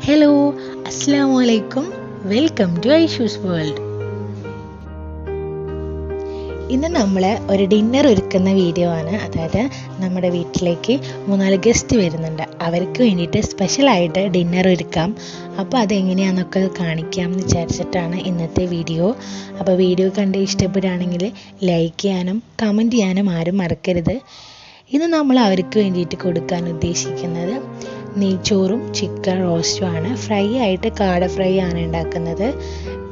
Hello, അസ്സലാമു അലൈക്കും. Welcome to ayshuz world. ഇന്ന് നമ്മൾ ഒരു ഡിന്നർ ഒരുക്കുന്ന വീഡിയോ ആണ്. അതായത് നമ്മുടെ വീട്ടിലേക്ക് 3-4 ഗസ്റ്റ് വരുന്നുണ്ട്. അവർക്ക് വേണ്ടിയിട്ട് സ്പെഷ്യലായിട്ട് ഡിന്നർ ഒരുക്കാം. അപ്പോൾ അതെങ്ങനെയാണെന്നൊക്കെ കാണിക്കാം എന്ന് വിചാരിച്ചിട്ടാണ് ഇന്നത്തെ വീഡിയോ. അപ്പോൾ വീഡിയോ കണ്ട് ഇഷ്ടപ്പെടുകയാണെങ്കിൽ ലൈക്ക് ചെയ്യാനും കമൻറ്റ് ചെയ്യാനും ആരും മറക്കരുത്. ഇന്ന് നമ്മൾ അവർക്ക് വേണ്ടിയിട്ട് കൊടുക്കാൻ ഉദ്ദേശിക്കുന്നത് നെയ്ച്ചോറും ചിക്കൻ റോസ്റ്റും ആണ്. ഫ്രൈ ആയിട്ട് കാട ഫ്രൈ ആണ് ഉണ്ടാക്കുന്നത്.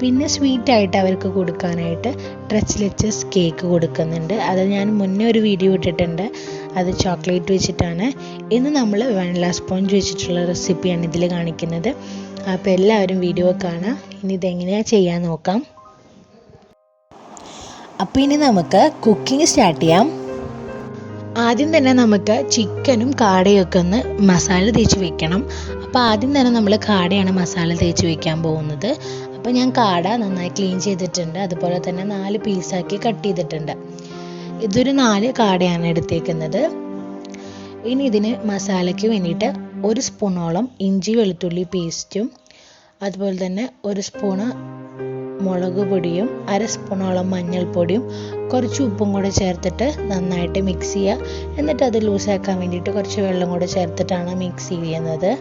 പിന്നെ സ്വീറ്റായിട്ട് അവർക്ക് കൊടുക്കാനായിട്ട് ലെച്ചസ് കേക്ക് കൊടുക്കുന്നുണ്ട്. അത് ഞാൻ മുന്നേ ഒരു വീഡിയോ ഇട്ടിട്ടുണ്ട്. അത് ചോക്ലേറ്റ് വെച്ചിട്ടാണ്. ഇന്ന് നമ്മൾ വാനില സ്പോഞ്ച് വെച്ചിട്ടുള്ള റെസിപ്പിയാണ് ഇതിൽ കാണിക്കുന്നത്. അപ്പോൾ എല്ലാവരും വീഡിയോ കാണാം. ഇനി ഇതെങ്ങനെയാണ് ചെയ്യാൻ നോക്കാം. അപ്പോൾ ഇനി നമുക്ക് കുക്കിംഗ് സ്റ്റാർട്ട് ചെയ്യാം. ആദ്യം തന്നെ നമുക്ക് ചിക്കനും കാടയൊക്കെ ഒന്ന് മസാല തേച്ച് വെക്കണം. അപ്പോൾ ആദ്യം തന്നെ നമ്മൾ കാടയാണ് മസാല തേച്ച് വെക്കാൻ പോകുന്നത്. അപ്പോൾ ഞാൻ കാട നന്നായി ക്ലീൻ ചെയ്തിട്ടുണ്ട്. അതുപോലെ തന്നെ 4 പീസാക്കി കട്ട് ചെയ്തിട്ടുണ്ട്. ഇതൊരു 4 കാടയാണ് എടുത്തേക്കുന്നത്. ഇനി ഇതിന് മസാലയ്ക്ക് വേണ്ടിയിട്ട് 1 സ്പൂണോളം ഇഞ്ചി വെളുത്തുള്ളി പേസ്റ്റും അതുപോലെ തന്നെ 1 സ്പൂണ് മുളക് പൊടിയും 1/2 സ്പൂണോളം മഞ്ഞൾപ്പൊടിയും കുറച്ച് ഉപ്പും കൂടെ ചേർത്തിട്ട് നന്നായിട്ട് മിക്സ് ചെയ്യുക. എന്നിട്ട് അത് ലൂസാക്കാൻ വേണ്ടിയിട്ട് കുറച്ച് വെള്ളം കൂടെ ചേർത്തിട്ടാണ് മിക്സ് ചെയ്യുന്നത്.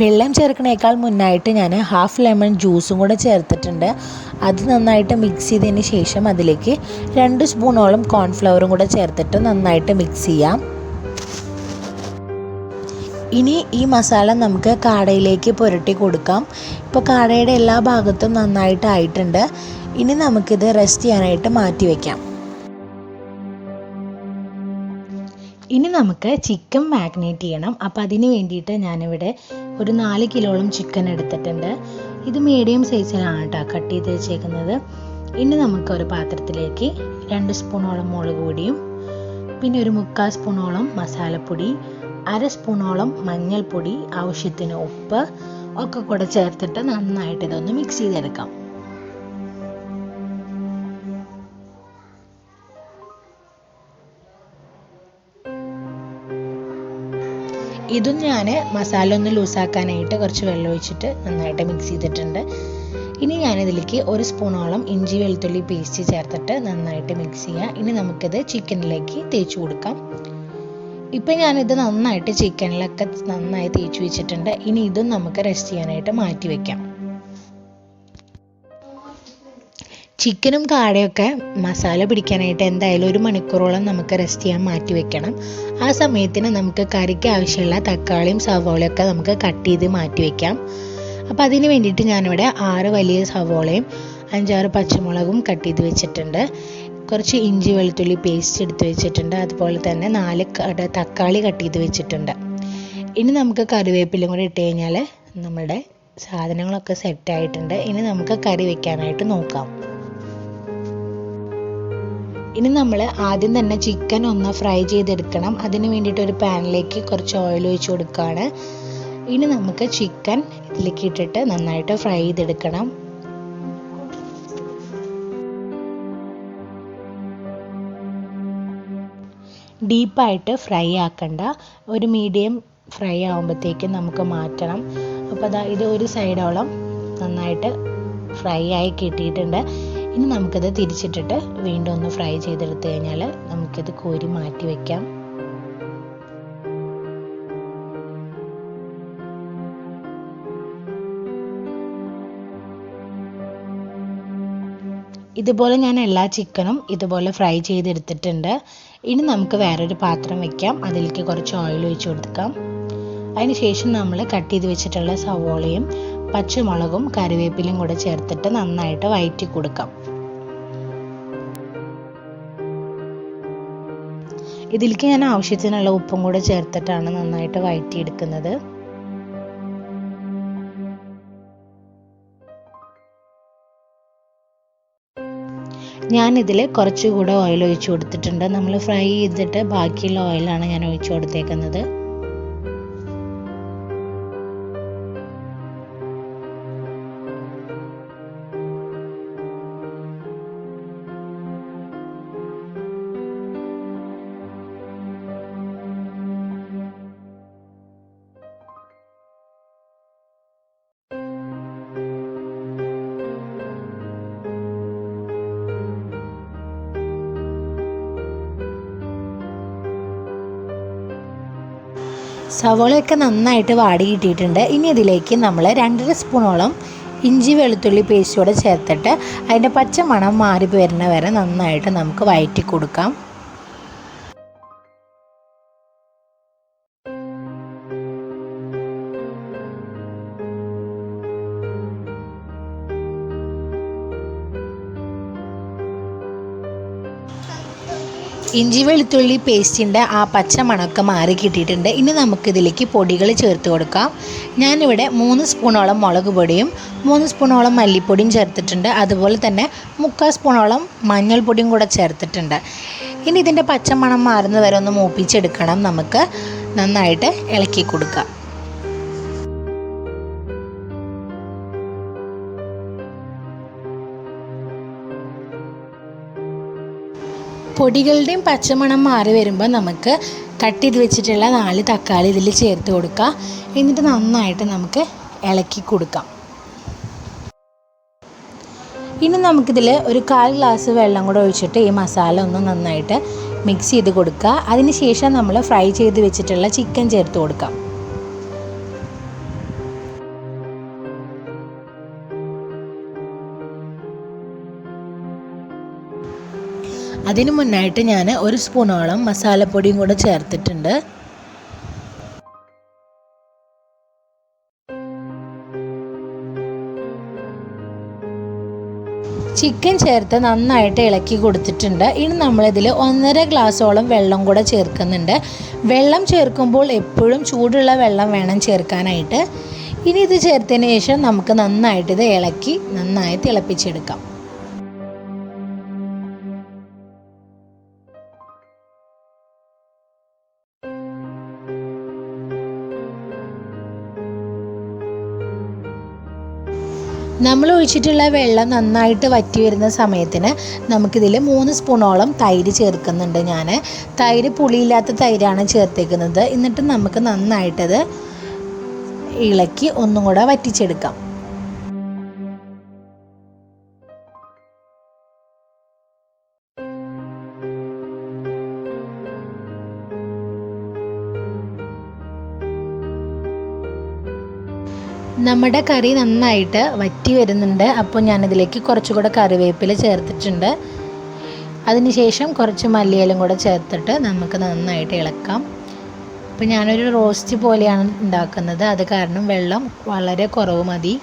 വെള്ളം ചേർക്കണേക്കാൾ മുന്നായിട്ട് ഞാൻ ഹാഫ് ലെമൺ ജ്യൂസും കൂടെ ചേർത്തിട്ടുണ്ട്. അത് നന്നായിട്ട് മിക്സ് ചെയ്തതിന് ശേഷം അതിലേക്ക് 2 സ്പൂണോളം കോൺഫ്ലവറും കൂടെ ചേർത്തിട്ട് നന്നായിട്ട് മിക്സ് ചെയ്യാം. ഇനി ഈ മസാല നമുക്ക് കാടയിലേക്ക് പുരട്ടി കൊടുക്കാം. ഇപ്പോൾ കാടയുടെ എല്ലാ ഭാഗത്തും നന്നായിട്ട് ആയിട്ടുണ്ട്. ഇനി നമുക്കിത് റെസ്റ്റ് ചെയ്യാനായിട്ട് മാറ്റി വയ്ക്കാം. ഇനി നമുക്ക് ചിക്കൻ മാഗ്നേറ്റ് ചെയ്യണം. അപ്പോൾ അതിന് വേണ്ടിയിട്ട് ഞാനിവിടെ ഒരു 4 കിലോളം ചിക്കൻ എടുത്തിട്ടുണ്ട്. ഇത് മീഡിയം സൈസിലാണ് കേട്ടോ കട്ട് ചെയ്ത് വെച്ചേക്കുന്നത്. ഇനി നമുക്ക് ഒരു പാത്രത്തിലേക്ക് 2 സ്പൂണോളം മുളക് പൊടിയും പിന്നെ ഒരു 3/4 സ്പൂണോളം മസാലപ്പൊടി, 1/2 സ്പൂണോളം മഞ്ഞൾപ്പൊടി, ആവശ്യത്തിന് ഉപ്പ് ഒക്കെ കൂടെ ചേർത്തിട്ട് നന്നായിട്ട് ഇതൊന്ന് മിക്സ് ചെയ്തെടുക്കാം. ഇതും ഞാൻ മസാല ഒന്ന് ലൂസാക്കാനായിട്ട് കുറച്ച് വെള്ളം ഒഴിച്ചിട്ട് നന്നായിട്ട് മിക്സ് ചെയ്തിട്ടുണ്ട്. ഇനി ഞാനിതിലേക്ക് 1 സ്പൂണോളം ഇഞ്ചി വെളുത്തുള്ളി പേസ്റ്റ് ചേർത്തിട്ട് നന്നായിട്ട് മിക്സ് ചെയ്യാം. ഇനി നമുക്കിത് ചിക്കനിലേക്ക് തേച്ച് കൊടുക്കാം. ഇപ്പം ഞാനിത് നന്നായിട്ട് ചിക്കനിലൊക്കെ നന്നായി തേച്ച് വെച്ചിട്ടുണ്ട്. ഇനി ഇതും നമുക്ക് റെസ്റ്റ് ചെയ്യാനായിട്ട് മാറ്റി വയ്ക്കാം. ചിക്കനും കാടയൊക്കെ മസാല പിടിക്കാനായിട്ട് എന്തായാലും 1 മണിക്കൂറോളം നമുക്ക് റെസ്റ്റ് ചെയ്യാൻ മാറ്റി വെക്കണം. ആ സമയത്തിന് നമുക്ക് കറിക്ക് ആവശ്യമുള്ള തക്കാളിയും സവോളയൊക്കെ നമുക്ക് കട്ട് ചെയ്ത് മാറ്റി വെക്കാം. അപ്പോൾ അതിന് വേണ്ടിയിട്ട് ഞാനിവിടെ 6 വലിയ സവോളയും 5-6 പച്ചമുളകും കട്ട് ചെയ്ത് വെച്ചിട്ടുണ്ട്. കുറച്ച് ഇഞ്ചി വെളുത്തുള്ളി പേസ്റ്റ് എടുത്ത് വെച്ചിട്ടുണ്ട്. അതുപോലെ തന്നെ 4 തക്കാളി കട്ട് ചെയ്ത് വെച്ചിട്ടുണ്ട്. ഇനി നമുക്ക് കറിവേപ്പിലും കൂടി ഇട്ട് കഴിഞ്ഞാൽ നമ്മുടെ സാധനങ്ങളൊക്കെ സെറ്റായിട്ടുണ്ട്. ഇനി നമുക്ക് കറി വെക്കാനായിട്ട് നോക്കാം. ഇനി നമ്മൾ ആദ്യം തന്നെ ചിക്കൻ ഒന്ന് ഫ്രൈ ചെയ്തെടുക്കണം. അതിന് വേണ്ടിയിട്ട് ഒരു പാനിലേക്ക് കുറച്ച് ഓയിൽ ഒഴിച്ച് കൊടുക്കുകയാണ്. ഇനി നമുക്ക് ചിക്കൻ ഇതിലേക്ക് ഇട്ടിട്ട് നന്നായിട്ട് ഫ്രൈ ചെയ്തെടുക്കണം. ഡീപ്പായിട്ട് ഫ്രൈ ആക്കണ്ട, ഒരു മീഡിയം ഫ്രൈ ആകുമ്പോഴത്തേക്കും നമുക്ക് മാറ്റണം. അപ്പോൾ ഇത് ഒരു സൈഡോളം നന്നായിട്ട് ഫ്രൈ ആയി കിട്ടിയിട്ടുണ്ട്. ഇനി നമുക്കിത് തിരിച്ചിട്ടിട്ട് വീണ്ടും ഒന്ന് ഫ്രൈ ചെയ്തെടുത്തു കഴിഞ്ഞാൽ നമുക്കിത് കോരി മാറ്റി വയ്ക്കാം. ഇതുപോലെ ഞാൻ എല്ലാ ചിക്കനും ഇതുപോലെ ഫ്രൈ ചെയ്തെടുത്തിട്ടുണ്ട്. ഇനി നമുക്ക് വേറൊരു പാത്രം വെക്കാം. അതിലേക്ക് കുറച്ച് ഓയിൽ ഒഴിച്ച് കൊടുക്കാം. അതിന് ശേഷം നമ്മൾ കട്ട് ചെയ്ത് വെച്ചിട്ടുള്ള സവോളയും പച്ചമുളകും കറിവേപ്പിലയും കൂടെ ചേർത്തിട്ട് നന്നായിട്ട് വഴറ്റി കൊടുക്കാം. ഇതിലേക്ക് ഞാൻ ആവശ്യത്തിനുള്ള ഉപ്പും കൂടെ ചേർത്തിട്ടാണ് നന്നായിട്ട് വഴറ്റിയെടുക്കുന്നത്. ഞാനിതിൽ കുറച്ചുകൂടെ ഓയിൽ ഒഴിച്ചു കൊടുത്തിട്ടുണ്ട്. നമ്മൾ ഫ്രൈ ചെയ്തിട്ട് ബാക്കിയുള്ള ഓയിലാണ് ഞാൻ ഒഴിച്ചു കൊടുത്തേക്കുന്നത്. സവോളയൊക്കെ നന്നായിട്ട് വാടി കിട്ടിയിട്ടുണ്ട്. ഇനി ഇതിലേക്ക് നമ്മൾ 2.5 സ്പൂണോളം ഇഞ്ചി വെളുത്തുള്ളി പേസ്റ്റോടെ ചേർത്തിട്ട് അതിൻ്റെ പച്ച മണം മാറി വരുന്ന വരെ നന്നായിട്ട് നമുക്ക് വഴറ്റി കൊടുക്കാം. ഇഞ്ചി വെളുത്തുള്ളി പേസ്റ്റിൻ്റെ ആ പച്ച മണമൊക്കെ മാറി കിട്ടിയിട്ടുണ്ട്. ഇനി നമുക്കിതിലേക്ക് പൊടികൾ ചേർത്ത് കൊടുക്കാം. ഞാനിവിടെ 3 സ്പൂണോളം മുളക് പൊടിയും 3 സ്പൂണോളം മല്ലിപ്പൊടിയും ചേർത്തിട്ടുണ്ട്. അതുപോലെ തന്നെ 3/4 സ്പൂണോളം മഞ്ഞൾപ്പൊടിയും കൂടെ ചേർത്തിട്ടുണ്ട്. ഇനി ഇതിൻ്റെ പച്ച മണം മാറുന്ന വരെ ഒന്ന് മൂപ്പിച്ചെടുക്കണം. നമുക്ക് നന്നായിട്ട് ഇളക്കി കൊടുക്കാം. പൊടികളുടെയും പച്ചമണം മാറി വരുമ്പോൾ നമുക്ക് കട്ട് ചെയ്ത് വെച്ചിട്ടുള്ള 4 തക്കാളി ഇതിൽ ചേർത്ത് കൊടുക്കാം. എന്നിട്ട് നന്നായിട്ട് നമുക്ക് ഇളക്കി കൊടുക്കാം. ഇനി നമുക്കിതിൽ ഒരു 1/4 ഗ്ലാസ് വെള്ളം കൂടെ ഒഴിച്ചിട്ട് ഈ മസാല ഒന്ന് നന്നായിട്ട് മിക്സ് ചെയ്ത് കൊടുക്കുക. അതിന് ശേഷം നമ്മൾ ഫ്രൈ ചെയ്ത് വെച്ചിട്ടുള്ള ചിക്കൻ ചേർത്ത് കൊടുക്കാം. അതിന് മുന്നായിട്ട് ഞാൻ 1 സ്പൂണോളം മസാലപ്പൊടിയും കൂടെ ചേർത്തിട്ടുണ്ട്. ചിക്കൻ ചേർത്ത് നന്നായിട്ട് ഇളക്കി കൊടുത്തിട്ടുണ്ട്. ഇനി നമ്മളിതിൽ 1.5 ഗ്ലാസോളം വെള്ളം കൂടെ ചേർക്കുന്നുണ്ട്. വെള്ളം ചേർക്കുമ്പോൾ എപ്പോഴും ചൂടുള്ള വെള്ളം വേണം ചേർക്കാനായിട്ട്. ഇനി ഇത് ചേർത്തതിന് ശേഷം നമുക്ക് നന്നായിട്ട് ഇത് ഇളക്കി നന്നായി തിളപ്പിച്ചെടുക്കാം. നമ്മൾ ഒഴിച്ചിട്ടുള്ള വെള്ളം നന്നായിട്ട് വറ്റി വരുന്ന സമയത്തിന് നമുക്കിതിൽ 3 സ്പൂണോളം തൈര് ചേർക്കുന്നുണ്ട്. ഞാൻ തൈര് പുളിയില്ലാത്ത തൈരാണ് ചേർത്തേക്കുന്നത്. എന്നിട്ട് നമുക്ക് നന്നായിട്ടത് ഇളക്കി ഒന്നും കൂടെ വറ്റിച്ചെടുക്കാം. നമ്മുടെ കറി നന്നായിട്ട് വറ്റി വരുന്നുണ്ട്. അപ്പോൾ ഞാനിതിലേക്ക് കുറച്ചുകൂടെ കറിവേപ്പില ചേർത്തിട്ടുണ്ട്. അതിനുശേഷം കുറച്ച് മല്ലിയിലയും കൂടെ ചേർത്തിട്ട് നമുക്ക് നന്നായിട്ട് ഇളക്കാം. അപ്പോൾ ഞാനൊരു റോസ്റ്റ് പോലെയാണ് ഉണ്ടാക്കുന്നത്. അത് കാരണം വെള്ളം വളരെ കുറവ് മതി.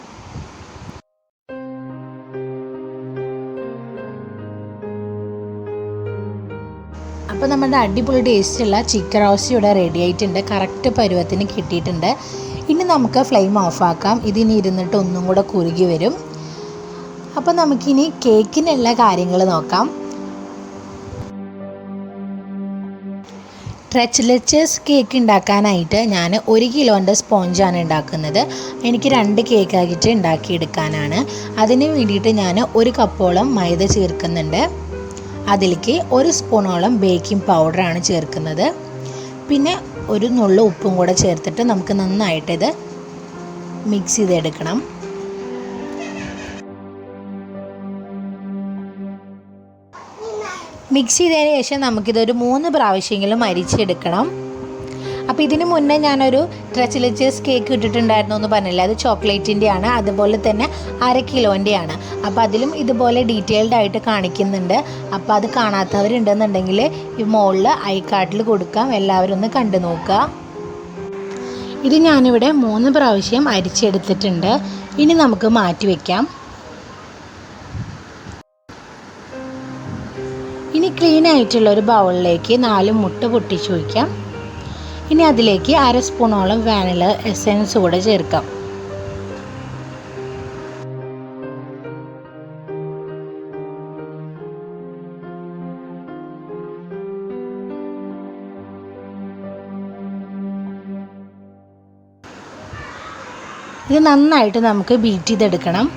അപ്പോൾ നമ്മുടെ അടിപൊളി ടേസ്റ്റുള്ള ചിക്കൻ റോസ്റ്റ് ഇവിടെ റെഡി ആയിട്ടുണ്ട്. കറക്റ്റ് പരുവത്തിന് കിട്ടിയിട്ടുണ്ട്. ഇനി നമുക്ക് ഫ്ലെയിം ഓഫാക്കാം. ഇതിനി ഇരുന്നിട്ട് ഒന്നും കൂടെ കുറുകി വരും. അപ്പോൾ നമുക്കിനി കേക്കിനുള്ള കാര്യങ്ങൾ നോക്കാം. ലെച്ചസ് കേക്ക് ഉണ്ടാക്കാനായിട്ട് ഞാൻ 1 കിലോൻ്റെ സ്പോഞ്ചാണ് ഉണ്ടാക്കുന്നത്. എനിക്ക് 2 കേക്കായിട്ട് ഉണ്ടാക്കിയെടുക്കാനാണ്. അതിന് വേണ്ടിയിട്ട് ഞാൻ 1 കപ്പോളം മൈദ ചേർക്കുന്നുണ്ട്. അതിലേക്ക് 1 സ്പൂണോളം ബേക്കിംഗ് പൗഡറാണ് ചേർക്കുന്നത്. പിന്നെ 1 നുള്ളു ഉപ്പും കൂടെ ചേർത്തിട്ട് നമുക്ക് നന്നായിട്ടിത് മിക്സ് ചെയ്തെടുക്കണം. മിക്സ് ചെയ്തതിന് ശേഷം നമുക്കിതൊരു 3 പ്രാവശ്യമെങ്കിലും അരിച്ചെടുക്കണം. അപ്പോൾ ഇതിന് മുന്നേ ഞാനൊരു ലെച്ചസ് കേക്ക് ഇട്ടിട്ടുണ്ടായിരുന്നു എന്ന് പറഞ്ഞില്ല. അത് ചോക്ലേറ്റിൻ്റെയാണ്. അതുപോലെ തന്നെ 1/2 കിലോൻ്റെയാണ്. അപ്പോൾ അതിലും ഇതുപോലെ ഡീറ്റെയിൽഡ് ആയിട്ട് കാണിക്കുന്നുണ്ട്. അപ്പോൾ അത് കാണാത്തവരുണ്ടെന്നുണ്ടെങ്കിൽ ഈ മുകളിൽ ഐക്കാർഡിൽ കൊടുക്കാം. എല്ലാവരും ഒന്ന് കണ്ടു നോക്കുക. ഇത് ഞാനിവിടെ 3 പ്രാവശ്യം അരിച്ചെടുത്തിട്ടുണ്ട്. ഇനി നമുക്ക് മാറ്റി വയ്ക്കാം. ഇനി ക്ലീൻ ആയിട്ടുള്ള ഒരു ബൗളിലേക്ക് 4 മുട്ട പൊട്ടിച്ച് വയ്ക്കാം. ഇനി അതിലേക്ക് 1/2 സ്പൂണോളം വാനില എസൻസ് കൂടെ ചേർക്കാം. ഇത് നന്നായിട്ട് നമുക്ക് ബീറ്റ് ചെയ്തെടുക്കണം.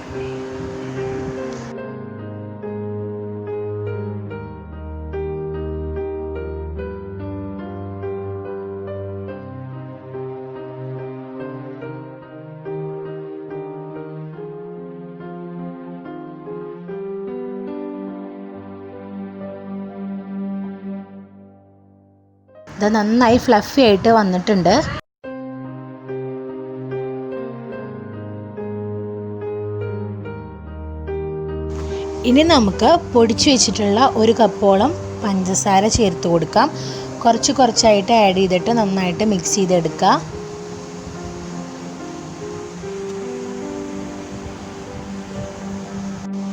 ഇത് നന്നായി ഫ്ലഫി ആയിട്ട് വന്നിട്ടുണ്ട്. ഇനി നമുക്ക് പൊടിച്ചു വെച്ചിട്ടുള്ള 1 കപ്പോളം പഞ്ചസാര ചേർത്ത് കൊടുക്കാം. കുറച്ച് കുറച്ചായിട്ട് ആഡ് ചെയ്തിട്ട് നന്നായിട്ട് മിക്സ് ചെയ്തെടുക്കുക.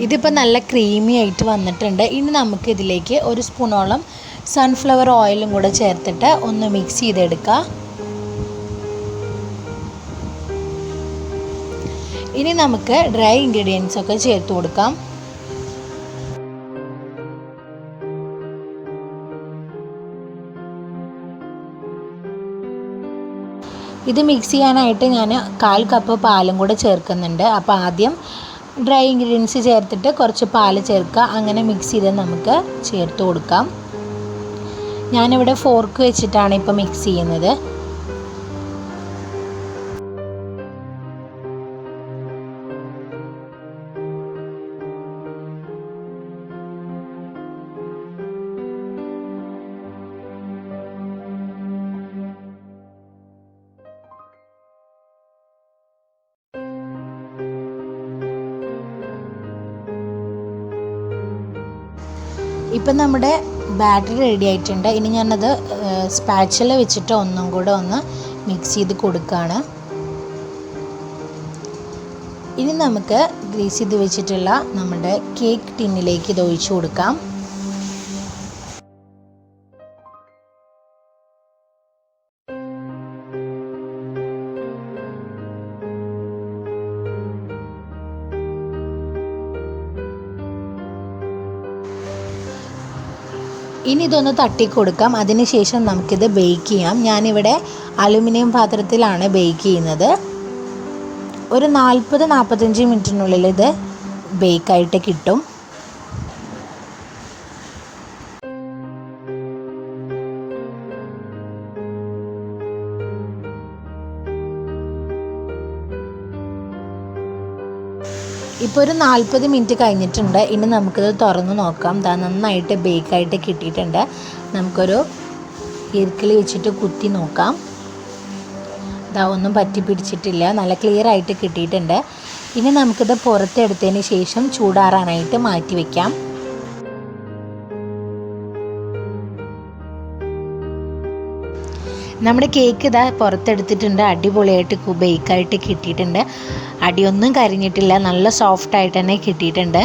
ഇതിപ്പോൾ നല്ല ക്രീമി ആയിട്ട് വന്നിട്ടുണ്ട്. ഇനി നമുക്ക് ഇതിലേക്ക് 1 സ്പൂണോളം സൺഫ്ലവർ ഓയിലും കൂടെ ചേർത്തിട്ട് ഒന്ന് മിക്സ് ചെയ്തെടുക്കുക. ഇനി നമുക്ക് ഡ്രൈ ഇൻഗ്രീഡിയൻസ് ഒക്കെ ചേർത്ത് കൊടുക്കാം. ഇത് മിക്സ് ചെയ്യാനായിട്ട് ഞാൻ 1/4 കപ്പ് പാലും കൂടെ ചേർക്കുന്നുണ്ട്. അപ്പോൾ ആദ്യം ഡ്രൈ ഇൻഗ്രീഡിയൻസ് ചേർത്തിട്ട് കുറച്ച് പാല് ചേർക്കുക. അങ്ങനെ മിക്സ് ചെയ്ത് നമുക്ക് ചേർത്ത് കൊടുക്കാം. ഞാനിവിടെ ഫോർക്ക് വെച്ചിട്ടാണ് ഇപ്പോൾ മിക്സ് ചെയ്യുന്നത്. ഇപ്പം നമ്മുടെ ബാറ്റർ റെഡി ആയിട്ടുണ്ട്. ഇനി ഞാനത് സ്പാച്ചില വെച്ചിട്ട് ഒന്നും കൂടെ ഒന്ന് മിക്സ് ചെയ്ത് കൊടുക്കുകയാണ്. ഇനി നമുക്ക് ഗ്രീസ് ചെയ്ത് വെച്ചിട്ടുള്ള നമ്മുടെ കേക്ക് ടിന്നിലേക്ക് ഇത് ഒഴിച്ചു കൊടുക്കാം. ഇനി ഇതൊന്ന് തട്ടി കൊടുക്കാം. അതിനുശേഷം നമുക്കിത് ബേക്ക് ചെയ്യാം. ഞാനിവിടെ അലുമിനിയം പാത്രത്തിലാണ് ബേക്ക് ചെയ്യുന്നത്. ഒരു 40-45 മിനിറ്റിനുള്ളിൽ ഇത് ബേക്കായിട്ട് കിട്ടും. ഇപ്പോൾ ഒരു 40 മിനിറ്റ് കഴിഞ്ഞിട്ടുണ്ട്. ഇനി നമുക്കിത് തുറന്ന് നോക്കാം. നന്നായിട്ട് ബേക്കായിട്ട് കിട്ടിയിട്ടുണ്ട്. നമുക്കൊരു ഈർക്കിളി വെച്ചിട്ട് കുത്തി നോക്കാം. ഒന്നും പറ്റി പിടിച്ചിട്ടില്ല, നല്ല ക്ലിയർ ആയിട്ട് കിട്ടിയിട്ടുണ്ട്. ഇനി നമുക്കിത് പുറത്തെടുത്തതിന് ശേഷം ചൂടാറാനായിട്ട് മാറ്റി വയ്ക്കാം. നമ്മുടെ കേക്ക് പുറത്തെടുത്തിട്ടുണ്ട്. അടിപൊളിയായിട്ട് ബേക്കായിട്ട് കിട്ടിയിട്ടുണ്ട്. അടിയൊന്നും കരിഞ്ഞിട്ടില്ല, നല്ല സോഫ്റ്റായിട്ട് തന്നെ കിട്ടിയിട്ടുണ്ട്.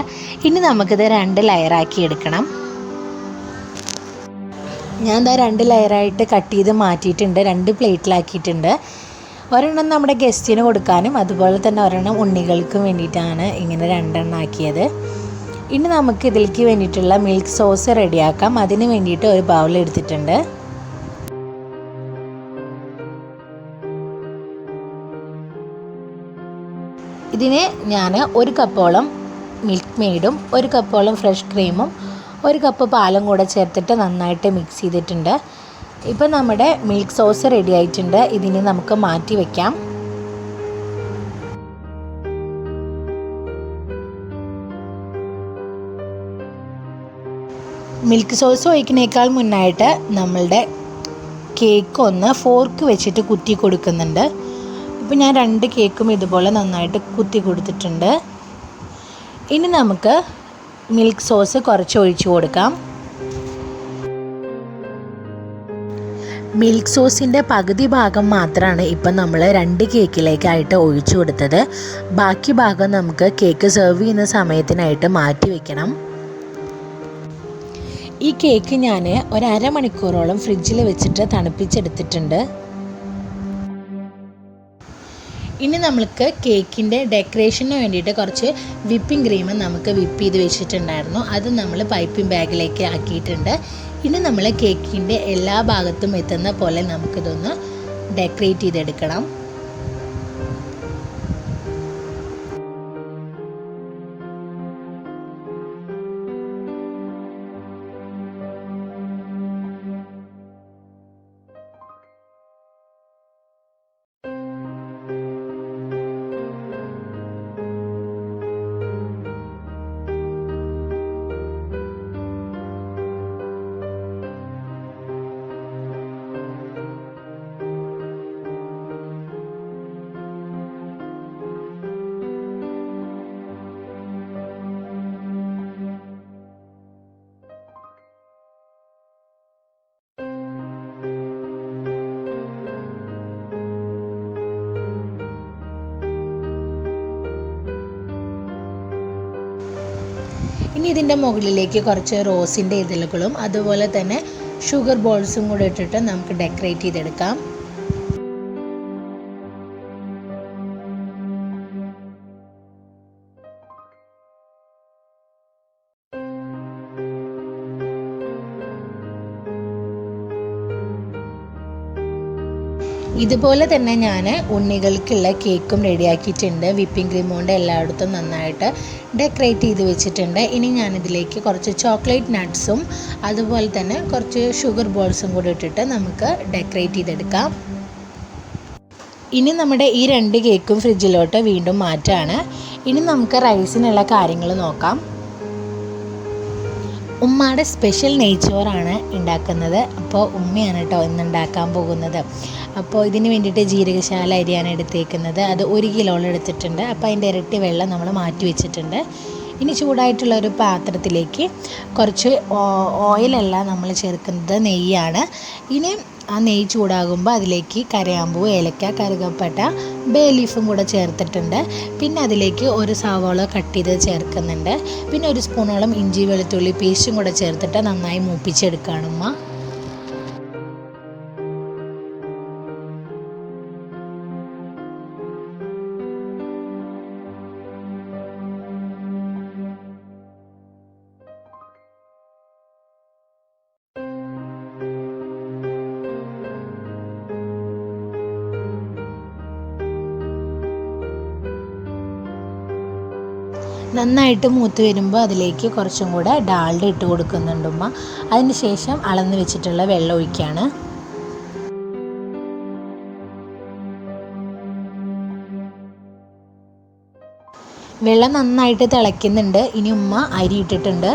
ഇനി നമുക്കിത് 2 ലെയറാക്കി എടുക്കണം. ഞാൻ 2 ലെയറായിട്ട് കട്ട് ചെയ്ത് മാറ്റിയിട്ടുണ്ട്. 2 പ്ലേറ്റിലാക്കിയിട്ടുണ്ട്. ഒരെണ്ണം നമ്മുടെ ഗസ്റ്റിന് കൊടുക്കാനും അതുപോലെ തന്നെ ഒരെണ്ണം ഉണ്ണികൾക്കും വേണ്ടിയിട്ടാണ് ഇങ്ങനെ 2 എണ്ണം ആക്കിയത്. ഇനി നമുക്ക് ഇതിലേക്ക് വേണ്ടിയിട്ടുള്ള മിൽക്ക് സോസ് റെഡിയാക്കാം. അതിന് വേണ്ടിയിട്ട് ഒരു ബൗൾ എടുത്തിട്ടുണ്ട്. ഇതിന് ഞാൻ 1 കപ്പോളം മിൽക്ക് മെയ്ഡും 1 കപ്പോളം ഫ്രഷ് ക്രീമും 1 കപ്പ് പാലും കൂടെ ചേർത്തിട്ട് നന്നായിട്ട് മിക്സ് ചെയ്തിട്ടുണ്ട്. ഇപ്പോൾ നമ്മുടെ മിൽക്ക് സോസ് റെഡി ആയിട്ടുണ്ട്. ഇതിനെ നമുക്ക് മാറ്റി വയ്ക്കാം. മിൽക്ക് സോസ് ഒഴിക്കുന്നേക്കാൾ മുന്നായിട്ട് നമ്മളുടെ കേക്ക് ഒന്ന് ഫോർക്ക് വെച്ചിട്ട് കുത്തി കൊടുക്കുന്നുണ്ട്. ഇപ്പോൾ ഞാൻ 2 കേക്കും ഇതുപോലെ നന്നായിട്ട് കുത്തി കൊടുത്തിട്ടുണ്ട്. ഇനി നമുക്ക് മിൽക്ക് സോസ് കുറച്ച് ഒഴിച്ചു കൊടുക്കാം. മിൽക്ക് സോസിൻ്റെ പകുതി ഭാഗം മാത്രമാണ് ഇപ്പം നമ്മൾ 2 കേക്കിലേക്കായിട്ട് ഒഴിച്ചു കൊടുത്തത്. ബാക്കി ഭാഗം നമുക്ക് കേക്ക് സെർവ് ചെയ്യുന്ന സമയത്തിനായിട്ട് മാറ്റി വയ്ക്കണം. ഈ കേക്ക് ഞാൻ ഒരു അരമണിക്കൂറോളം ഫ്രിഡ്ജിൽ വെച്ചിട്ട് തണുപ്പിച്ചെടുത്തിട്ടുണ്ട്. ഇനി നമുക്ക് കേക്കിൻ്റെ ഡെക്കറേഷന് വേണ്ടിയിട്ട് കുറച്ച് വിപ്പിംഗ് ക്രീം നമുക്ക് വിപ്പ് ചെയ്ത് വെച്ചിട്ടുണ്ടായിരുന്നു. അത് നമ്മൾ പൈപ്പിംഗ് ബാഗിലേക്ക് ആക്കിയിട്ടുണ്ട്. ഇനി നമ്മൾ കേക്കിൻ്റെ എല്ലാ ഭാഗത്തും എത്തുന്ന പോലെ നമുക്കിതൊന്ന് ഡെക്കറേറ്റ് ചെയ്തെടുക്കണം. ഇനി ഇതിൻ്റെ മുകളിലേക്ക് കുറച്ച് റോസിൻ്റെ ഇതളുകളും അതുപോലെ തന്നെ ഷുഗർ ബോൾസും കൂടെ ഇട്ടിട്ട് നമുക്ക് ഡെക്കറേറ്റ് ചെയ്തെടുക്കാം. ഇതുപോലെ തന്നെ ഞാൻ ഉണ്ണികൾക്കുള്ള കേക്കും റെഡിയാക്കിയിട്ടുണ്ട്. വിപ്പിംഗ് ക്രീം കൊണ്ട് എല്ലായിടത്തും നന്നായിട്ട് ഡെക്കറേറ്റ് ചെയ്ത് വെച്ചിട്ടുണ്ട്. ഇനി ഞാനിതിലേക്ക് കുറച്ച് ചോക്ലേറ്റ് നട്ട്സും അതുപോലെ തന്നെ കുറച്ച് ഷുഗർ ബോൾസും കൂടി ഇട്ടിട്ട് നമുക്ക് ഡെക്കറേറ്റ് ചെയ്തെടുക്കാം. ഇനി നമ്മുടെ ഈ 2 കേക്കും ഫ്രിഡ്ജിലോട്ട് വീണ്ടും മാറ്റാണ്. ഇനി നമുക്ക് റൈസിനുള്ള കാര്യങ്ങൾ നോക്കാം. ഉമ്മയുടെ സ്പെഷ്യൽ നെയ്ച്ചോറാണ് ഉണ്ടാക്കുന്നത്. അപ്പോൾ ഉമ്മയാണ് കേട്ടോ ഇന്ന് ഉണ്ടാക്കാൻ പോകുന്നത്. അപ്പോൾ ഇതിന് വേണ്ടിയിട്ട് ജീരകശാല അരിയാണ് എടുത്തേക്കുന്നത്. അത് 1 കിലോളം എടുത്തിട്ടുണ്ട്. അപ്പോൾ അതിൻ്റെ ഇരട്ടി വെള്ളം നമ്മൾ മാറ്റി വെച്ചിട്ടുണ്ട്. ഇനി ചൂടായിട്ടുള്ള ഒരു പാത്രത്തിലേക്ക് കുറച്ച് ഓയിലല്ല നമ്മൾ ചേർക്കുന്നത്, നെയ്യാണ്. ഇനി ആ നെയ്യ് ചൂടാകുമ്പോൾ അതിലേക്ക് കരയാമ്പൂ, ഏലക്ക, കറുകപ്പട്ട, ബേ ലീഫും കൂടെ ചേർത്തിട്ടുണ്ട്. പിന്നെ അതിലേക്ക് ഒരു സവാള കട്ട് ചെയ്ത് ചേർക്കുന്നുണ്ട്. പിന്നെ 1 സ്പൂണോളം ഇഞ്ചി വെളുത്തുള്ളി പേസ്റ്റും കൂടെ ചേർത്തിട്ട് നന്നായി മൂപ്പിച്ചെടുക്കുകയാണ് ഉമ്മ. നന്നായിട്ട് മൂത്ത് വരുമ്പോൾ അതിലേക്ക് കുറച്ചും കൂടെ ഡാൽഡ ഇട്ട് കൊടുക്കുന്നുണ്ട് ഉമ്മ. അതിന് ശേഷം അളന്ന് വെച്ചിട്ടുള്ള വെള്ളം ഒഴിക്കുകയാണ്. വെള്ളം നന്നായിട്ട് തിളയ്ക്കുന്നുണ്ട്. ഇനി ഉമ്മ അരി ഇട്ടിട്ടുണ്ട്.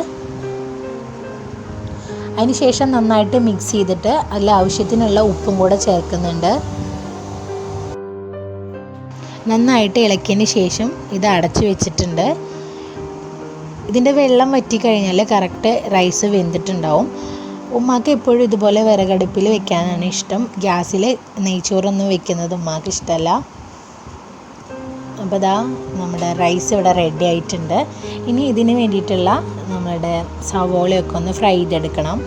അതിന് ശേഷം നന്നായിട്ട് മിക്സ് ചെയ്തിട്ട് അതിൽ ആവശ്യത്തിനുള്ള ഉപ്പും കൂടെ ചേർക്കുന്നുണ്ട്. നന്നായിട്ട് ഇളക്കിയതിന് ശേഷം ഇത് അടച്ചു വെച്ചിട്ടുണ്ട്. ഇതിൻ്റെ വെള്ളം വറ്റിക്കഴിഞ്ഞാൽ കറക്റ്റ് റൈസ് വെന്തിട്ടുണ്ടാവും. ഉമ്മാക്ക് എപ്പോഴും ഇതുപോലെ വിറകടുപ്പിൽ വെക്കാനാണ് ഇഷ്ടം. ഗ്യാസിൽ നെയ്ച്ചോറൊന്നും വെക്കുന്നത് ഉമ്മാക്ക് ഇഷ്ടമല്ല. അപ്പോൾ നമ്മുടെ റൈസ് ഇവിടെ റെഡി ആയിട്ടുണ്ട്. ഇനി ഇതിന് വേണ്ടിയിട്ടുള്ള നമ്മുടെ സവോളയൊക്കെ ഒന്ന് ഫ്രൈ ചെയ്തെടുക്കണം.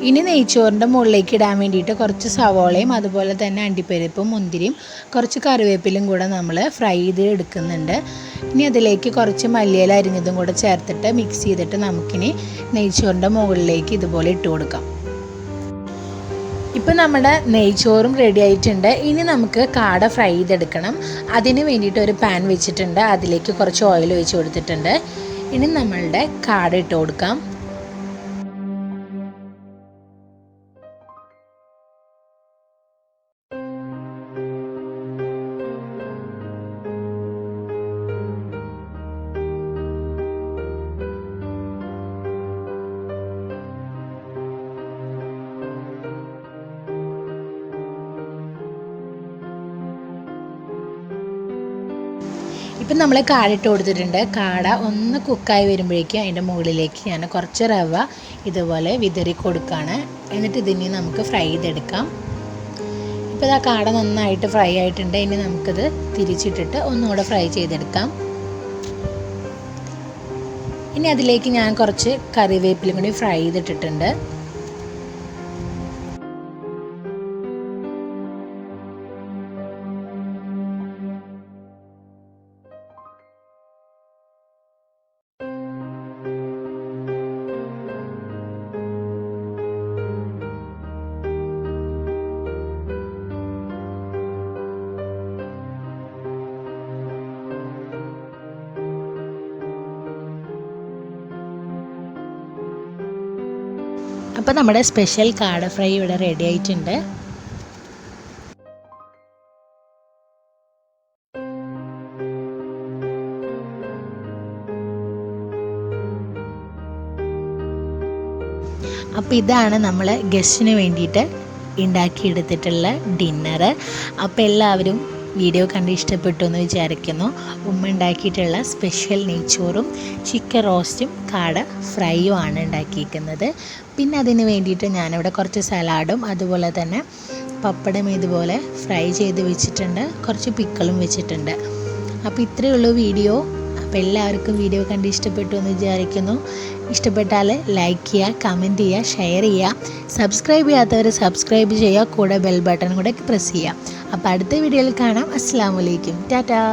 ഇനി നെയ്ച്ചോറിൻ്റെ മുകളിലേക്ക് ഇടാൻ വേണ്ടിയിട്ട് കുറച്ച് സവോളയും അതുപോലെ തന്നെ അണ്ടിപ്പരിപ്പും മുന്തിരിയും കുറച്ച് കറിവേപ്പിലും കൂടെ നമ്മൾ ഫ്രൈ ചെയ്ത് എടുക്കുന്നുണ്ട്. ഇനി അതിലേക്ക് കുറച്ച് മല്ലിയില അരിഞ്ഞതും കൂടെ ചേർത്തിട്ട് മിക്സ് ചെയ്തിട്ട് നമുക്കിനി നെയ്ച്ചോറിൻ്റെ മുകളിലേക്ക് ഇതുപോലെ ഇട്ട് കൊടുക്കാം. ഇപ്പോൾ നമ്മുടെ നെയ്ച്ചോറും റെഡി ആയിട്ടുണ്ട്. ഇനി നമുക്ക് കാട ഫ്രൈ ചെയ്തെടുക്കണം. അതിന് വേണ്ടിയിട്ട് ഒരു പാൻ വെച്ചിട്ടുണ്ട്. അതിലേക്ക് കുറച്ച് ഓയിൽ ഒഴിച്ച് കൊടുത്തിട്ടുണ്ട്. ഇനി നമ്മളുടെ കാട ഇട്ട് കൊടുക്കാം. ഇപ്പം നമ്മൾ കാട ഇട്ട് കൊടുത്തിട്ടുണ്ട്. കാട ഒന്ന് കുക്കായി വരുമ്പോഴേക്കും അതിൻ്റെ മുകളിലേക്ക് ഞാൻ കുറച്ച് റവ ഇതുപോലെ വിതറി കൊടുക്കുകയാണ്. എന്നിട്ട് ഇതിനെ നമുക്ക് ഫ്രൈ ചെയ്തെടുക്കാം. ഇപ്പോൾ കാട നന്നായിട്ട് ഫ്രൈ ആയിട്ടുണ്ട്. ഇനി നമുക്കിത് തിരിച്ചിട്ടിട്ട് ഒന്നുകൂടെ ഫ്രൈ ചെയ്തെടുക്കാം. ഇനി അതിലേക്ക് ഞാൻ കുറച്ച് കറിവേപ്പിലും കൂടി ഫ്രൈ ചെയ്തിട്ടിട്ടുണ്ട്. അപ്പോൾ നമ്മുടെ സ്പെഷ്യൽ കാട ഫ്രൈ ഇവിടെ റെഡി ആയിട്ടുണ്ട്. അപ്പോൾ ഇതാണ് നമ്മൾ ഗസ്റ്റിന് വേണ്ടിയിട്ട് ഉണ്ടാക്കിയെടുത്തിട്ടുള്ള ഡിന്നർ. അപ്പോൾ എല്ലാവരും വീഡിയോ കണ്ട് ഇഷ്ടപ്പെട്ടു എന്ന് വിചാരിക്കുന്നു. ഉമ്മ ഉണ്ടാക്കിയിട്ടുള്ള സ്പെഷ്യൽ നെയ്ച്ചോറും ചിക്കൻ റോസ്റ്റും കാട ഫ്രൈയും ആണ് ഉണ്ടാക്കിയിരിക്കുന്നത്. പിന്നെ അതിന് വേണ്ടിയിട്ട് ഞാനിവിടെ കുറച്ച് സലാഡും അതുപോലെ തന്നെ പപ്പടം ഇതുപോലെ ഫ്രൈ ചെയ്ത് വെച്ചിട്ടുണ്ട്, കുറച്ച് പിക്കിളും വെച്ചിട്ടുണ്ട്. അപ്പോൾ ഇത്രയേ ഉള്ളൂ വീഡിയോ. അപ്പോൾ എല്ലാവർക്കും വീഡിയോ കണ്ട് ഇഷ്ടപ്പെട്ടു എന്ന് വിചാരിക്കുന്നു. ഇഷ്ടപ്പെട്ടാൽ ലൈക്ക് ചെയ്യുക, കമൻറ്റ് ചെയ്യുക, ഷെയർ ചെയ്യുക. സബ്സ്ക്രൈബ് ചെയ്യാത്തവർ സബ്സ്ക്രൈബ് ചെയ്യുക, കൂടെ ബെൽ ബട്ടൺ കൂടെ പ്രസ് ചെയ്യുക. അപ്പോൾ അടുത്ത വീഡിയോയിൽ കാണാം. അസ്സലാമു അലൈക്കും. ടാറ്റാ.